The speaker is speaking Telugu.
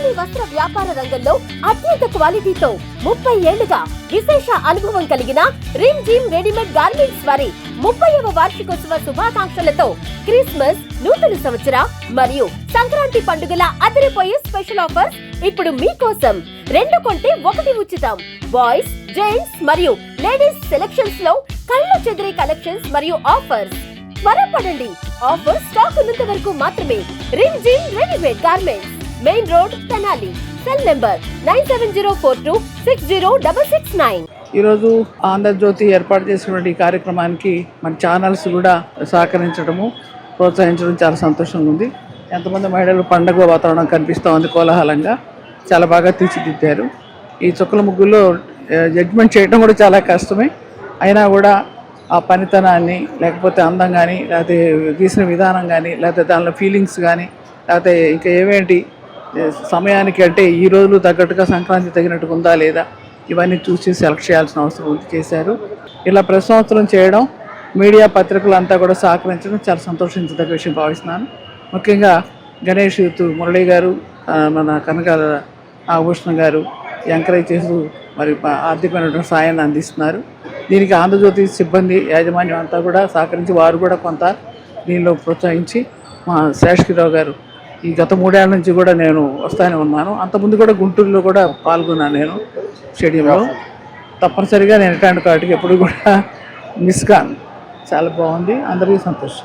భవానీ వస్త్ర వ్యాపార రంగంలో అత్యంత క్వాలిటీతో 30 ఏళ్లుగా విశేష అనుభవం కలిగిన రిమ్ జిమ్ రెడీమేడ్ గార్మెంట్స్ వారి 30వ వార్షికోత్సవ శుభాకాంక్షలతో క్రిస్మస్, నూతన సంవత్సర మరియు సంక్రాంతి పండుగల అదిరిపోయే స్పెషల్ ఆఫర్స్ ఇప్పుడు మీకోసం. 2 కొంటే 1 ఉచితం. బాయ్స్, జెంట్స్ మరియు లేడీస్ సెలక్షన్స్ లో కళ్ళు చెదిరే కలెక్షన్స్ మరియు ఆఫర్స్. త్వరపడండి, ఆఫర్ స్టాక్ ఉన్నంత వరకు మాత్రమే. Rim gym readymade garments, main road, Tenali. Cell number 9704260669. ఈరోజు ఆంధ్రజ్యోతి ఏర్పాటు చేసినటువంటి ఈ కార్యక్రమానికి మన ఛానల్స్ కూడా సహకరించడము, ప్రోత్సహించడం చాలా సంతోషంగా ఉంది. ఎంతమంది మహిళలు పండుగ వాతావరణం కనిపిస్తూ ఉంది, కోలాహలంగా చాలా బాగా తీర్చిదిద్దారు. ఈ చుక్కల ముగ్గుల్లో జడ్జ్మెంట్ చేయడం కూడా చాలా కష్టమే, అయినా కూడా ఆ పనితనాన్ని, లేకపోతే అందం కానీ, లేకపోతే గీసిన విధానం కానీ, లేకపోతే దానిలో ఫీలింగ్స్ కానీ, లేకపోతే ఇంకా ఏమేంటి సమయానికి అంటే ఈ రోజులు తగ్గట్టుగా సంక్రాంతి తగినట్టుగా ఉందా లేదా, ఇవన్నీ చూసి సెలెక్ట్ చేయాల్సిన అవసరం ఉంది, చేశారు. ఇలా ప్రతి సంవత్సరం చేయడం, మీడియా పత్రికలు అంతా కూడా సహకరించడం చాలా సంతోషించదగ్గ విషయం భావిస్తున్నాను. ముఖ్యంగా గణేష్ యూత్ మురళి గారు, మన కనకాల నాగభూషణ గారు ఎంకరేజ్ చేస్తూ మరి ఆర్థికమైనటువంటి సాయాన్ని అందిస్తున్నారు. దీనికి ఆంధ్రజ్యోతి సిబ్బంది, యాజమాన్యం అంతా కూడా సహకరించి వారు కూడా కొంత దీనిలో ప్రోత్సహించి, మా శేషగిరిరావు గారు ఈ గత 3 ఏళ్ల నుంచి కూడా నేను వస్తూనే ఉన్నాను. అంతకుముందు కూడా గుంటూరులో కూడా పాల్గొన్నాను నేను స్టేడియంలో. తప్పనిసరిగా నేను ఇట్లాంటి వాటికి ఎప్పుడు కూడా మిస్ కాను. చాలా బాగుంది, అందరికీ సంతోషం.